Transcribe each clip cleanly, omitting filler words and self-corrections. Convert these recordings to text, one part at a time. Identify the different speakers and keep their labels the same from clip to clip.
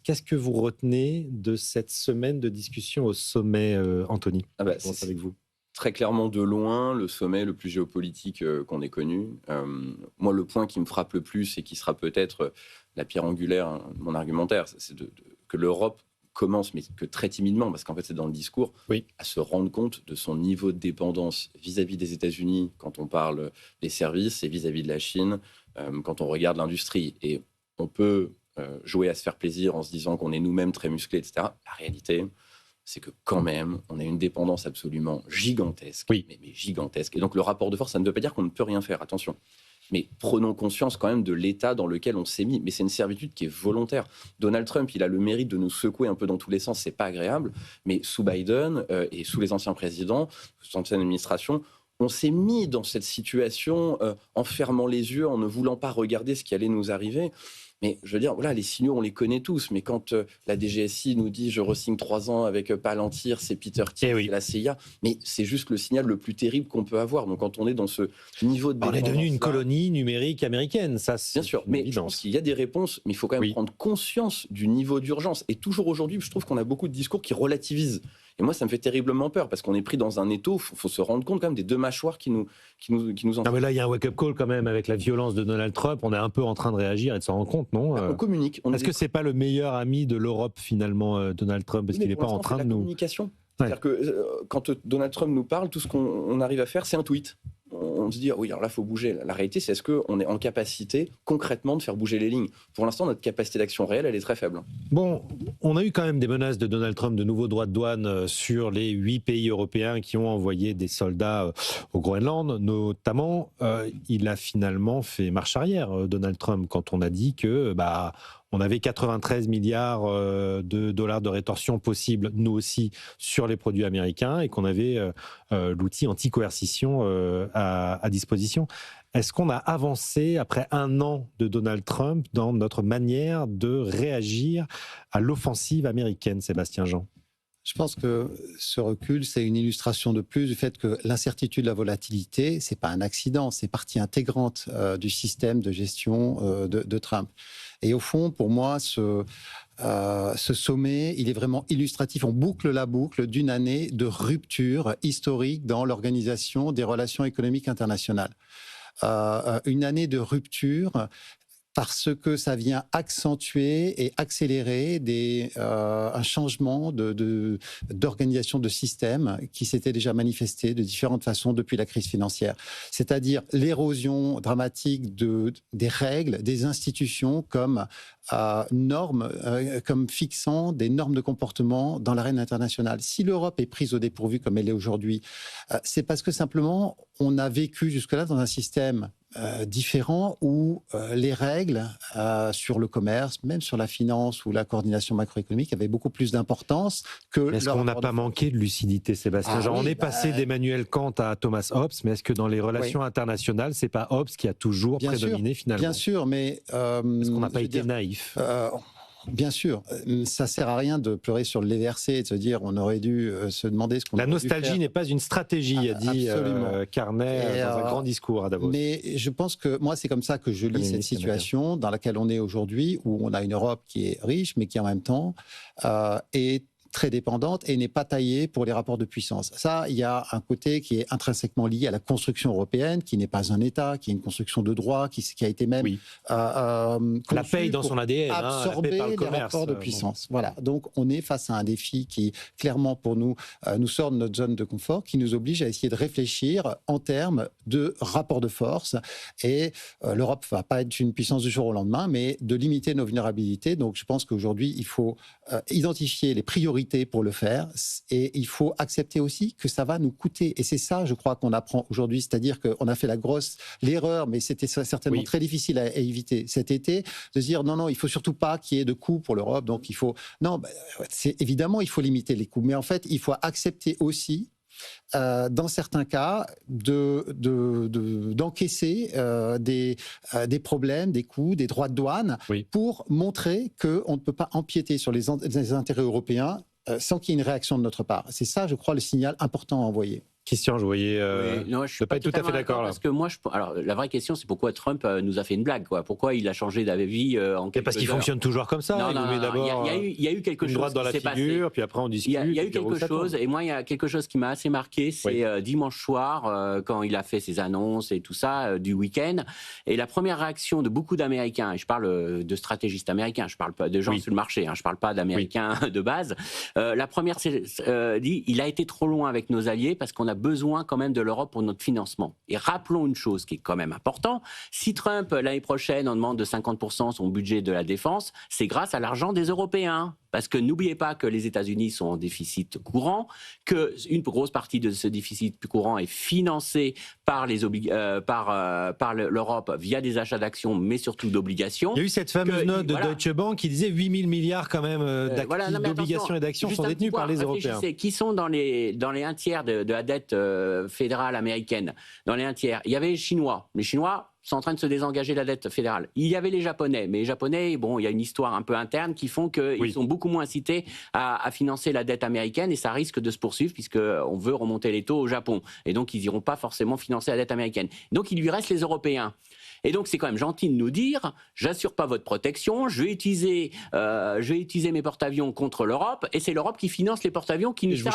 Speaker 1: Qu'est-ce que vous retenez de cette semaine de discussion au sommet, Anthony? Je commence avec vous.
Speaker 2: Très clairement de loin le sommet le plus géopolitique qu'on ait connu. Moi, le point qui me frappe le plus et qui sera peut-être la pierre angulaire de mon argumentaire, c'est que l'Europe commence, mais que très timidement, parce qu'en fait c'est dans le discours,
Speaker 1: Oui.
Speaker 2: à se rendre compte de son niveau de dépendance vis-à-vis des États-Unis quand on parle des services et vis-à-vis de la Chine quand on regarde l'industrie. Et on peut jouer à se faire plaisir en se disant qu'on est nous-mêmes très musclés, etc. La réalité, c'est que quand même, on a une dépendance absolument gigantesque,
Speaker 1: Oui.
Speaker 2: mais gigantesque. Et donc le rapport de force, ça ne veut pas dire qu'on ne peut rien faire, attention. Mais prenons conscience quand même de l'état dans lequel on s'est mis. Mais c'est une servitude qui est volontaire. Donald Trump, il a le mérite de nous secouer un peu dans tous les sens, c'est pas agréable. Mais sous Biden et sous les anciens présidents, sous l'ancienne administration, on s'est mis dans cette situation en fermant les yeux, en ne voulant pas regarder ce qui allait nous arriver. Mais je veux dire, voilà, les signaux, on les connaît tous. Mais quand la DGSI nous dit « je re-signe 3 ans avec Palantir, c'est Peter Thiel, c'est la CIA », mais c'est juste le signal le plus terrible qu'on peut avoir. Donc quand on est dans ce niveau de
Speaker 1: On est devenu une colonie numérique américaine, ça c'est
Speaker 2: bien sûr, mais je pense qu'il y a des réponses, mais il faut quand même prendre conscience du niveau d'urgence. Et toujours aujourd'hui, je trouve qu'on a beaucoup de discours qui relativisent. Et moi, ça me fait terriblement peur, parce qu'on est pris dans un étau, il faut se rendre compte quand même des deux mâchoires qui nous
Speaker 1: Non mais là, il y a un wake-up call quand même avec la violence de Donald Trump. On est un peu en train de réagir et de s'en rendre compte, non?
Speaker 2: On communique.
Speaker 1: Est-ce que c'est pas le meilleur ami de l'Europe, finalement, Donald Trump? Parce qu'il n'est pas en train de nous...
Speaker 2: communication. C'est-à-dire que quand Donald Trump nous parle, tout ce qu'on arrive à faire, c'est un tweet. On se dit, oui, alors là, il faut bouger. La réalité, c'est est-ce qu'on est en capacité, concrètement, de faire bouger les lignes? Pour l'instant, notre capacité d'action réelle, elle est très faible.
Speaker 1: Bon, on a eu quand même des menaces de Donald Trump de nouveaux droits de douane sur les 8 pays européens qui ont envoyé des soldats au Groenland, notamment. Il a finalement fait marche arrière, Donald Trump, quand on a dit que... on avait 93 milliards de dollars de rétorsion possibles, nous aussi, sur les produits américains, et qu'on avait l'outil anti-coercition à disposition. Est-ce qu'on a avancé, après 1 an de Donald Trump, dans notre manière de réagir à l'offensive américaine, Sébastien Jean?
Speaker 3: Je pense que ce recul, c'est une illustration de plus du fait que l'incertitude, la volatilité, c'est pas un accident, c'est partie intégrante du système de gestion de Trump. Et au fond, pour moi, ce sommet, il est vraiment illustratif. On boucle la boucle d'une année de rupture historique dans l'organisation des relations économiques internationales. Une année de rupture parce que ça vient accentuer et accélérer un changement d'organisation de système qui s'était déjà manifesté de différentes façons depuis la crise financière. C'est-à-dire l'érosion dramatique des règles, des institutions comme normes, comme fixant des normes de comportement dans l'arène internationale. Si l'Europe est prise au dépourvu comme elle est aujourd'hui, c'est parce que simplement on a vécu jusque-là dans un système différent où les règles sur le commerce, même sur la finance ou la coordination macroéconomique avaient beaucoup plus d'importance que...
Speaker 1: Est-ce qu'on n'a pas manqué de lucidité, Sébastien Jean? On est passé d'Emmanuel Kant à Thomas Hobbes, mais est-ce que dans les relations internationales, c'est pas Hobbes qui a toujours prédominé finalement?
Speaker 3: Bien sûr, mais...
Speaker 1: est-ce qu'on n'a pas été naïf?
Speaker 3: Bien sûr, ça sert à rien de pleurer sur le lait versé et de se dire on aurait dû se demander ce qu'on aurait dû faire.
Speaker 1: La nostalgie n'est pas une stratégie, a dit Carnet dans un grand discours à Davos.
Speaker 3: Mais je pense que moi, c'est comme ça que je lis cette situation dans laquelle on est aujourd'hui, où on a une Europe qui est riche, mais qui en même temps est très dépendante et n'est pas taillée pour les rapports de puissance. Ça, il y a un côté qui est intrinsèquement lié à la construction européenne, qui n'est pas un État, qui est une construction de droit, qui a été même
Speaker 1: la paye dans son ADN,
Speaker 3: absorber les rapports de puissance. Voilà. Donc, on est face à un défi qui, clairement, pour nous, nous sort de notre zone de confort, qui nous oblige à essayer de réfléchir en termes de rapports de force. Et l'Europe ne va pas être une puissance du jour au lendemain, mais de limiter nos vulnérabilités. Donc, je pense qu'aujourd'hui, il faut identifier les priorités pour le faire et il faut accepter aussi que ça va nous coûter. Et c'est ça, je crois, qu'on apprend aujourd'hui, c'est-à-dire qu'on a fait l'erreur, mais c'était certainement très difficile à éviter cet été, de se dire non, il faut surtout pas qu'il y ait de coûts pour l'Europe, donc il faut... Non, évidemment, il faut limiter les coûts, mais en fait, il faut accepter aussi dans certains cas, d'encaisser des problèmes, des coûts, des droits de douane, pour montrer qu'on ne peut pas empiéter sur les intérêts européens sans qu'il y ait une réaction de notre part. C'est ça, je crois, le signal important à envoyer.
Speaker 1: Christian, je voyais
Speaker 4: non, je suis pas
Speaker 1: tout à fait d'accord là.
Speaker 4: parce que moi, alors la vraie question, c'est pourquoi Trump nous a fait une blague, quoi. Pourquoi il a changé d'avis en quelques
Speaker 1: Parce qu'il
Speaker 4: heures.
Speaker 1: fonctionne toujours comme ça.
Speaker 4: Non, d'abord il y a eu quelque chose
Speaker 1: droite dans la figure, puis après on discute.
Speaker 4: Il y a eu quelque chose, et moi, il y a quelque chose qui m'a assez marqué, c'est dimanche soir, quand il a fait ses annonces et tout ça, du week-end, et la première réaction de beaucoup d'Américains, et je parle de stratégistes américains, je parle pas de gens sur le marché, je parle pas d'Américains de base, la première, c'est dit, il a été trop loin avec nos alliés parce qu'on a besoin quand même de l'Europe pour notre financement. Et rappelons une chose qui est quand même importante, si Trump, l'année prochaine, en demande de 50% son budget de la défense, c'est grâce à l'argent des Européens. Parce que n'oubliez pas que les États-Unis sont en déficit courant, qu'une grosse partie de ce déficit courant est financée par l'Europe via des achats d'actions, mais surtout d'obligations.
Speaker 1: Il y a eu cette fameuse note de Deutsche Bank qui disait 8 000 milliards quand même d'obligations et d'actions sont détenues par les Européens.
Speaker 4: Qui sont dans les 1 tiers de la dette fédérale américaine. Dans les 1 tiers, il y avait les Chinois. Les Chinois sont en train de se désengager de la dette fédérale. Il y avait les Japonais, mais les Japonais, bon, il y a une histoire un peu interne qui font qu'ils sont beaucoup moins incités à financer la dette américaine, et ça risque de se poursuivre puisqu'on veut remonter les taux au Japon. Et donc, ils n'iront pas forcément financer la dette américaine. Donc, il lui reste les Européens. Et donc, c'est quand même gentil de nous dire, j'assure pas votre protection, je vais utiliser mes porte-avions contre l'Europe, et c'est l'Europe qui finance les porte-avions qui nous sert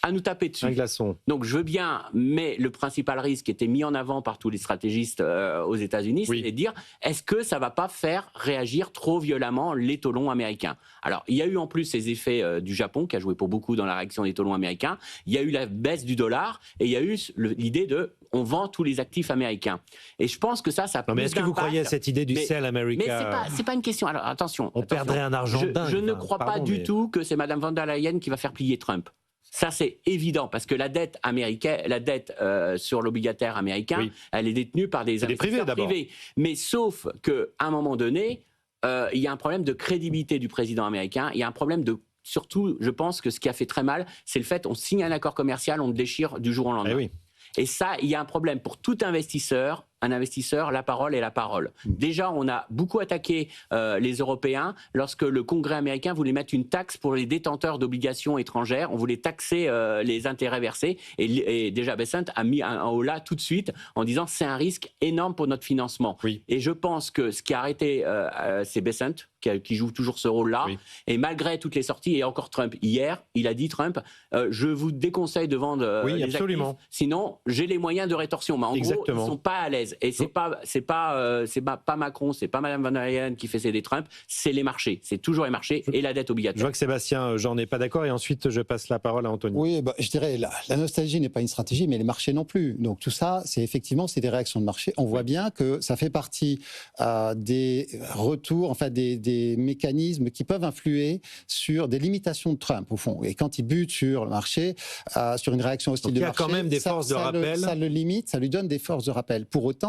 Speaker 4: à nous taper dessus.
Speaker 1: Un glaçon.
Speaker 4: Donc, je veux bien, mais le principal risque qui était mis en avant par tous les stratégistes aux États-Unis, c'est de dire, est-ce que ça va pas faire réagir trop violemment les taux longs américains? Alors, il y a eu en plus ces effets du Japon, qui a joué pour beaucoup dans la réaction des taux longs américains, il y a eu la baisse du dollar, et il y a eu l'idée de, on vend tous les actifs américains. Et je pense que ça
Speaker 1: Non, mais est-ce que vous croyez à cette idée du Sell America?
Speaker 4: Mais c'est pas une question. Alors attention.
Speaker 1: Perdrait un argent dingue.
Speaker 4: Je ne crois pas du tout que c'est Madame von der Leyen qui va faire plier Trump. Ça, c'est évident, parce que la dette américaine, sur l'obligataire américain, elle est détenue par des investisseurs privés. Mais sauf qu'à un moment donné, il y a un problème de crédibilité du président américain. Il y a un problème de... Surtout, je pense que ce qui a fait très mal, c'est le fait qu'on signe un accord commercial, on le déchire du jour au lendemain. Et ça, il y a un problème pour tout investisseur. Un investisseur, la parole est la parole. Déjà, on a beaucoup attaqué les Européens lorsque le Congrès américain voulait mettre une taxe pour les détenteurs d'obligations étrangères. On voulait taxer les intérêts versés. Et déjà, Bessent a mis un haut là tout de suite en disant c'est un risque énorme pour notre financement. Et je pense que ce qui a arrêté, c'est Bessent, qui joue toujours ce rôle-là. Et malgré toutes les sorties, et encore Trump, hier, il a dit, Trump, je vous déconseille de vendre les actifs, sinon j'ai les moyens de rétorsion. Mais en gros, ils ne sont pas à l'aise. Et c'est pas Macron, c'est pas Madame von der Leyen qui fait céder Trump, c'est les marchés, c'est toujours les marchés et la dette obligatoire.
Speaker 1: Je vois que Sébastien, j'en ai pas d'accord, et ensuite je passe la parole à Anthony.
Speaker 3: Oui, je dirais la nostalgie n'est pas une stratégie, mais les marchés non plus. Donc tout ça, c'est des réactions de marché. On voit bien que ça fait partie des retours, enfin des mécanismes qui peuvent influer sur des limitations de Trump au fond. Et quand il bute sur le marché, sur une réaction hostile du marché,
Speaker 1: il y a quand même des forces de rappel.
Speaker 3: Ça le limite, ça lui donne des forces de rappel. Pour autant,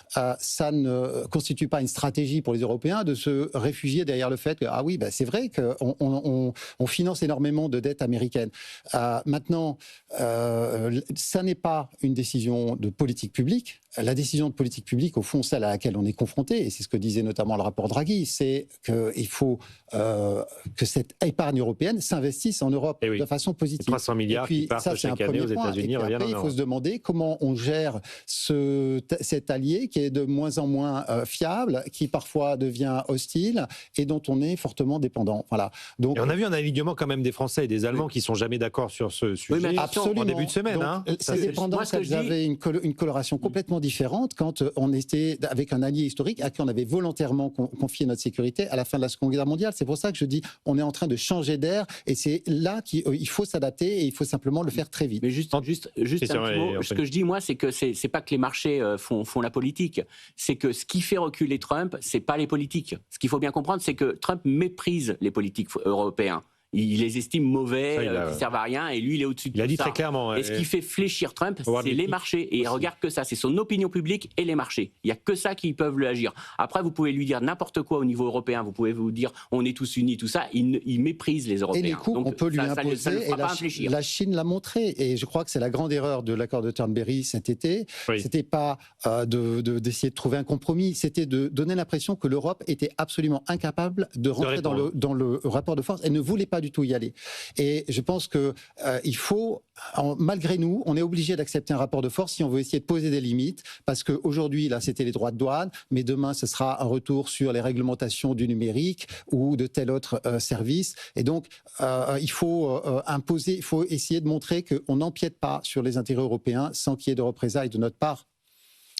Speaker 3: ça ne constitue pas une stratégie pour les Européens de se réfugier derrière le fait que, c'est vrai qu'on finance énormément de dettes américaines. Maintenant, ça n'est pas une décision de politique publique. La décision de politique publique, au fond, celle à laquelle on est confronté, et c'est ce que disait notamment le rapport Draghi, c'est qu'il faut que cette épargne européenne s'investisse en Europe de façon positive.
Speaker 1: 300 milliards qui partent chaque année aux États-Unis reviennent en Europe.
Speaker 3: Il faut se demander comment on gère cet allié qui est de moins en moins fiable, qui parfois devient hostile et dont on est fortement dépendant. Voilà. Donc,
Speaker 1: et on a vu un alignement quand même des Français et des Allemands qui sont jamais d'accord sur ce sujet.
Speaker 3: Absolument.
Speaker 1: En début de semaine.
Speaker 3: Donc, ces dépendances, elles avaient une coloration complètement différente quand on était avec un allié historique à qui on avait volontairement confié notre sécurité à la fin de la Seconde Guerre mondiale. C'est pour ça que je dis on est en train de changer d'air, et c'est là qu'il faut s'adapter, et il faut simplement le faire très vite.
Speaker 4: Mais juste un petit mot. Ce que je dis, moi, c'est que c'est pas que les marchés font la politique. C'est que ce qui fait reculer Trump, c'est pas les politiques. Ce qu'il faut bien comprendre, c'est que Trump méprise les politiques européens. Il les estime mauvais, qui ne servent à rien, et lui, il est au-dessus de tout ça.
Speaker 1: Il a dit très clairement.
Speaker 4: Et ce qui fait fléchir Trump, c'est les marchés. Et il regarde que ça, c'est son opinion publique et les marchés. Il n'y a que ça qui peuvent lui agir. Après, vous pouvez lui dire n'importe quoi au niveau européen, vous pouvez vous dire on est tous unis, tout ça. Il méprise les Européens.
Speaker 3: Et du coup, on peut lui imposer, et la Chine l'a montré. Et je crois que c'est la grande erreur de l'accord de Turnberry cet été. C'était pas d'essayer de trouver un compromis, c'était de donner l'impression que l'Europe était absolument incapable de rentrer dans le rapport de force. Elle ne voulait pas du tout y aller. Et je pense que il faut, malgré nous, on est obligé d'accepter un rapport de force si on veut essayer de poser des limites, parce qu'aujourd'hui, là, c'était les droits de douane, mais demain, ce sera un retour sur les réglementations du numérique ou de tel autre service. Et donc, il faut imposer, il faut essayer de montrer qu'on n'empiète pas sur les intérêts européens sans qu'il y ait de représailles de notre part.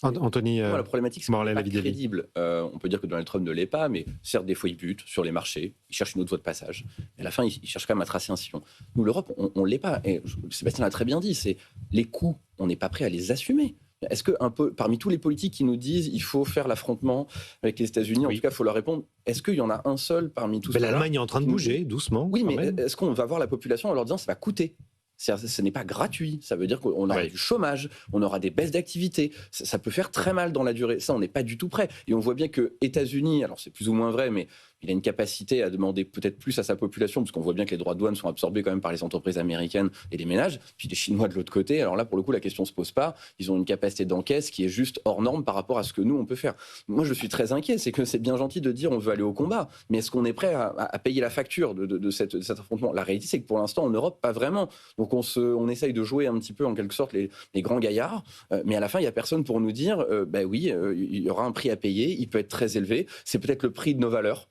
Speaker 1: Anthony,
Speaker 2: la problématique, c'est qu'on n'est pas crédible. On peut dire que Donald Trump ne l'est pas, mais certes, des fois, il bute sur les marchés, il cherche une autre voie de passage. Et à la fin, il cherche quand même à tracer un sillon. Nous, l'Europe, on ne l'est pas. Et Sébastien l'a très bien dit, c'est les coûts, on n'est pas prêt à les assumer. Est-ce que, un peu, parmi tous les politiques qui nous disent il faut faire l'affrontement avec les États-Unis, en tout cas, il faut leur répondre, est-ce qu'il y en a un seul parmi tous ceux-là?
Speaker 1: L'Allemagne est en train de bouger, doucement.
Speaker 2: Oui, mais est-ce qu'on va voir la population en leur disant ça va coûter? Ce n'est pas gratuit, ça veut dire qu'on aura du chômage, on aura des baisses d'activité, ça peut faire très mal dans la durée, ça on n'est pas du tout prêt. Et on voit bien que États-Unis, alors c'est plus ou moins vrai, mais il a une capacité à demander peut-être plus à sa population, parce qu'on voit bien que les droits de douane sont absorbés quand même par les entreprises américaines et les ménages, puis les Chinois de l'autre côté, alors là pour le coup la question ne se pose pas, ils ont une capacité d'encaisse qui est juste hors norme par rapport à ce que nous on peut faire. Moi je suis très inquiet, c'est que c'est bien gentil de dire on veut aller au combat, mais est-ce qu'on est prêt à payer la facture de cet affrontement? La réalité c'est que pour l'instant en Europe pas vraiment, donc on essaye de jouer un petit peu en quelque sorte les grands gaillards, mais à la fin il n'y a personne pour nous dire oui, il y aura un prix à payer, il peut être très élevé, c'est peut-être le prix de nos valeurs.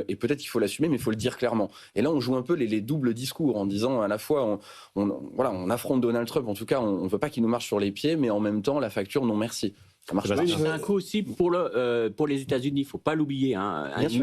Speaker 2: Et peut-être qu'il faut l'assumer, mais il faut le dire clairement. Et là, on joue un peu les doubles discours en disant à la fois, on affronte Donald Trump, en tout cas, on ne veut pas qu'il nous marche sur les pieds, mais en même temps, la facture, non merci. Ça marche pas.
Speaker 4: C'est un coup aussi pour les États-Unis, il ne faut pas l'oublier.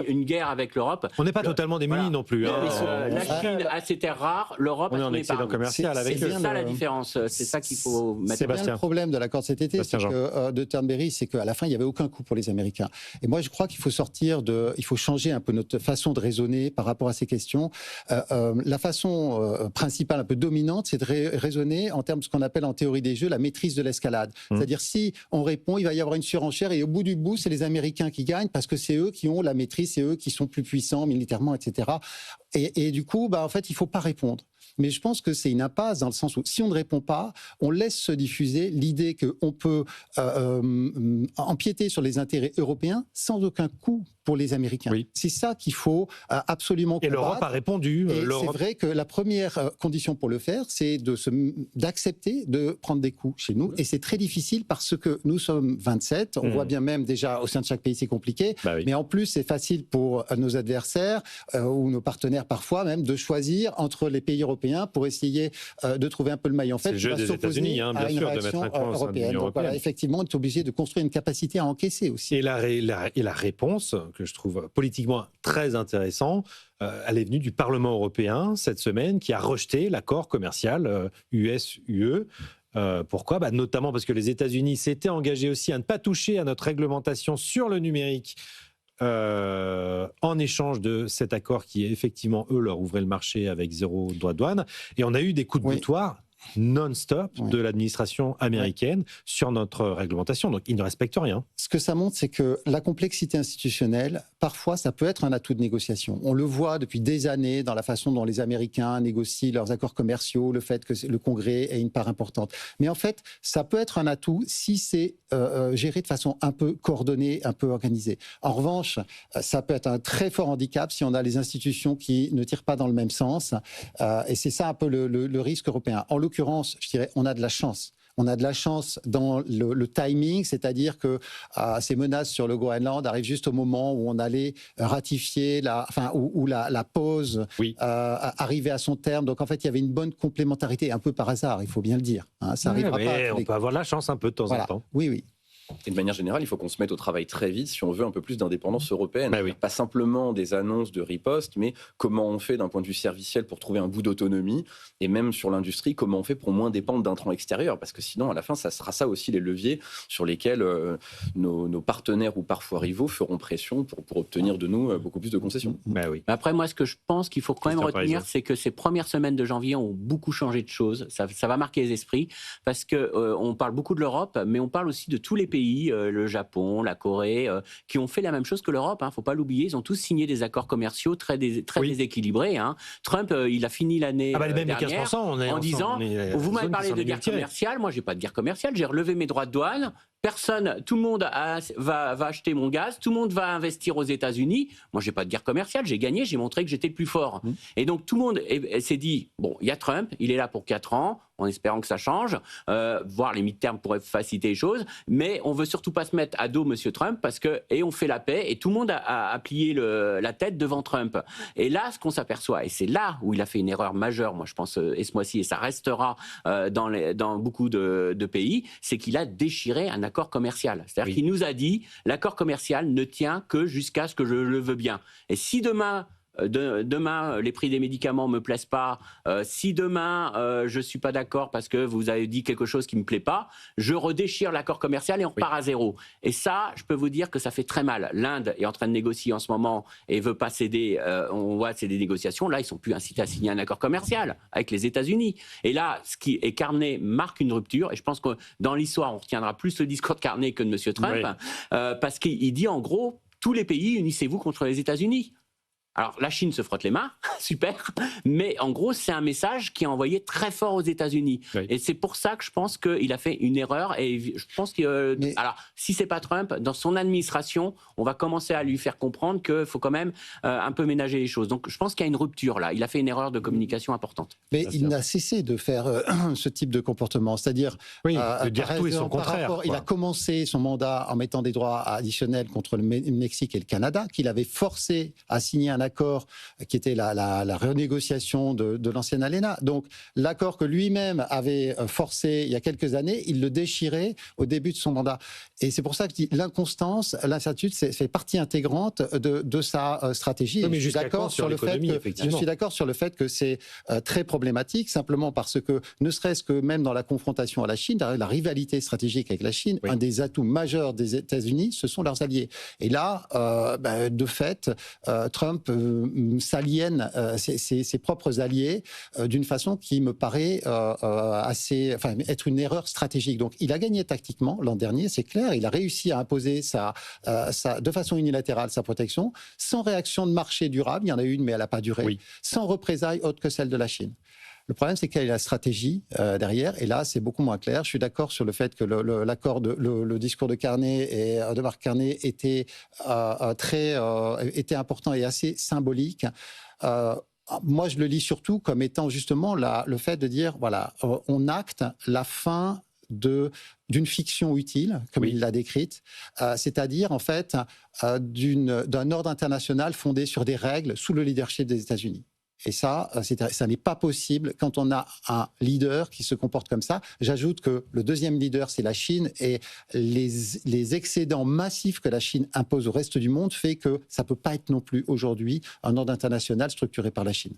Speaker 4: Une guerre avec l'Europe.
Speaker 1: On n'est pas totalement démunis non plus.
Speaker 4: La Chine a ses terres rares, l'Europe
Speaker 1: on est
Speaker 4: a
Speaker 1: en
Speaker 4: son
Speaker 1: excédent
Speaker 4: épargne.
Speaker 1: commercial avec eux.
Speaker 4: C'est ça la différence. C'est ça qu'il faut mettre.
Speaker 3: C'est bien le problème de l'accord de cet été, de Turnberry, c'est qu'à la fin, il n'y avait aucun coût pour les Américains. Et moi, je crois qu'il faut il faut changer un peu notre façon de raisonner par rapport à ces questions. La façon principale, un peu dominante, c'est de raisonner en termes de ce qu'on appelle en théorie des jeux la maîtrise de l'escalade. C'est-à-dire, si on répond, il va y avoir une surenchère et au bout du bout, c'est les Américains qui gagnent parce que c'est eux qui ont la maîtrise, c'est eux qui sont plus puissants militairement, etc. Et du coup, en fait, il ne faut pas répondre. Mais je pense que c'est une impasse dans le sens où si on ne répond pas, on laisse se diffuser l'idée qu'on peut empiéter sur les intérêts européens sans aucun coût pour les Américains. Oui. C'est ça qu'il faut absolument combattre.
Speaker 1: Et l'Europe a répondu.
Speaker 3: Et c'est vrai que la première condition pour le faire, c'est d'accepter de prendre des coups chez nous. Et c'est très difficile parce que nous sommes 27. On voit bien même déjà au sein de chaque pays, c'est compliqué. Oui. Mais en plus, c'est facile pour nos adversaires ou nos partenaires parfois même de choisir entre les pays européens pour essayer de trouver un peu le maillon faible.
Speaker 1: C'est le jeu des États-Unis, bien sûr, de mettre un coin
Speaker 3: européenne. Donc voilà, effectivement, on est obligé de construire une capacité à encaisser aussi.
Speaker 1: Et la réponse, que je trouve politiquement très intéressant, elle est venue du Parlement européen cette semaine, qui a rejeté l'accord commercial US-UE. Pourquoi ? Notamment parce que les États-Unis s'étaient engagés aussi à ne pas toucher à notre réglementation sur le numérique en échange de cet accord qui, effectivement, eux, leur ouvrait le marché avec 0 droit de douane. Et on a eu des coups de boutoir non-stop de l'administration américaine sur notre réglementation. Donc, ils ne respectent rien.
Speaker 3: Ce que ça montre, c'est que la complexité institutionnelle, parfois, ça peut être un atout de négociation. On le voit depuis des années dans la façon dont les Américains négocient leurs accords commerciaux, le fait que le Congrès ait une part importante. Mais en fait, ça peut être un atout si c'est géré de façon un peu coordonnée, un peu organisée. En revanche, ça peut être un très fort handicap si on a les institutions qui ne tirent pas dans le même sens. Et c'est ça un peu le risque européen. En l'occurrence, je dirais, on a de la chance. On a de la chance dans le timing, c'est-à-dire que ces menaces sur le Groenland arrivent juste au moment où on allait ratifier, où la pause arrivait à son terme. Donc en fait, il y avait une bonne complémentarité, un peu par hasard, il faut bien le dire. Ça arrivera pas.
Speaker 1: On peut avoir de la chance un peu de temps en temps.
Speaker 3: Oui.
Speaker 2: Et de manière générale, il faut qu'on se mette au travail très vite si on veut un peu plus d'indépendance européenne. Pas simplement des annonces de riposte, mais comment on fait d'un point de vue serviciel pour trouver un bout d'autonomie, et même sur l'industrie, comment on fait pour moins dépendre d'intrants extérieurs, parce que sinon, à la fin, ça sera ça aussi les leviers sur lesquels nos partenaires ou parfois rivaux feront pression pour obtenir de nous beaucoup plus de concessions.
Speaker 4: Après, moi, ce que je pense qu'il faut quand même retenir, c'est que ces premières semaines de janvier ont beaucoup changé de choses. Ça va marquer les esprits, parce qu'on parle beaucoup de l'Europe, mais on parle aussi de tous les pays, le Japon, la Corée, qui ont fait la même chose que l'Europe. Faut pas l'oublier, ils ont tous signé des accords commerciaux très déséquilibrés. Trump, il a fini l'année dernière 15%, en disant vous m'avez parlé de guerre commerciale, moi j'ai pas de guerre commerciale, j'ai relevé mes droits de douane. personne, tout le monde va acheter mon gaz, tout le monde va investir aux États-Unis. Moi, j'ai pas de guerre commerciale, j'ai gagné, j'ai montré que j'étais le plus fort. Et donc tout le monde s'est dit, bon, il y a Trump, il est là pour 4 ans, en espérant que ça change, voire les midterms pourraient faciliter les choses, mais on veut surtout pas se mettre à dos Monsieur Trump et on fait la paix et tout le monde a plié la tête devant Trump. Et là, ce qu'on s'aperçoit, et c'est là où il a fait une erreur majeure, moi je pense, et ce mois-ci, et ça restera dans beaucoup de pays, c'est qu'il a déchiré un accord commercial. C'est-à-dire qu'il nous a dit, l'accord commercial ne tient que jusqu'à ce que je le veux bien. Et si demain, les prix des médicaments me plaisent pas, si demain je suis pas d'accord parce que vous avez dit quelque chose qui me plaît pas, je redéchire l'accord commercial et on repart à zéro. Et ça, je peux vous dire que ça fait très mal. L'Inde est en train de négocier en ce moment et veut pas céder. On voit c'est des négociations. Là, ils sont plus incités à signer un accord commercial avec les États-Unis. Et là, ce qui est Carney marque une rupture. Et je pense que dans l'histoire, on retiendra plus le discours de Carney que de Monsieur Trump, parce qu'il dit en gros, tous les pays unissez-vous contre les États-Unis. Alors, la Chine se frotte les mains, super, mais en gros, c'est un message qui est envoyé très fort aux États-Unis. Oui. Et c'est pour ça que je pense qu'il a fait une erreur. Et je pense que, alors, si c'est pas Trump, dans son administration, on va commencer à lui faire comprendre qu'il faut quand même un peu ménager les choses. Donc, je pense qu'il y a une rupture là. Il a fait une erreur de communication importante.
Speaker 3: Mais il n'a cessé de faire ce type de comportement, c'est-à-dire
Speaker 1: de dire tout et son contraire.
Speaker 3: Il a commencé son mandat en mettant des droits additionnels contre le Mexique et le Canada, qu'il avait forcé à signer un accord qui était la renégociation de l'ancienne ALENA. Donc, l'accord que lui-même avait forcé il y a quelques années, il le déchirait au début de son mandat. Et c'est pour ça que je dis l'inconstance, l'incertitude, c'est fait partie intégrante de sa stratégie.
Speaker 1: Oui, mais je suis d'accord sur
Speaker 3: le fait que c'est très problématique, simplement parce que, ne serait-ce que même dans la confrontation à la Chine, la rivalité stratégique avec la Chine, un des atouts majeurs des États-Unis, ce sont leurs alliés. Et là, de fait, Trump s'aliène ses propres alliés d'une façon qui me paraît être une erreur stratégique. Donc, il a gagné tactiquement l'an dernier, c'est clair. Il a réussi à imposer de façon unilatérale sa protection, sans réaction de marché durable. Il y en a eu une, mais elle n'a pas duré. Sans représailles autres que celle de la Chine. Le problème, c'est quelle est la stratégie derrière. Et là, c'est beaucoup moins clair. Je suis d'accord sur le fait que le discours de Carney et de Mark Carney était important et assez symbolique. Moi, je le lis surtout comme étant justement le fait de dire, voilà, on acte la fin d'une fiction utile, comme il l'a décrite, c'est-à-dire en fait d'un ordre international fondé sur des règles sous le leadership des États-Unis. Et ça n'est pas possible quand on a un leader qui se comporte comme ça. J'ajoute que le deuxième leader, c'est la Chine, et les excédents massifs que la Chine impose au reste du monde fait que ça ne peut pas être non plus aujourd'hui un ordre international structuré par la Chine.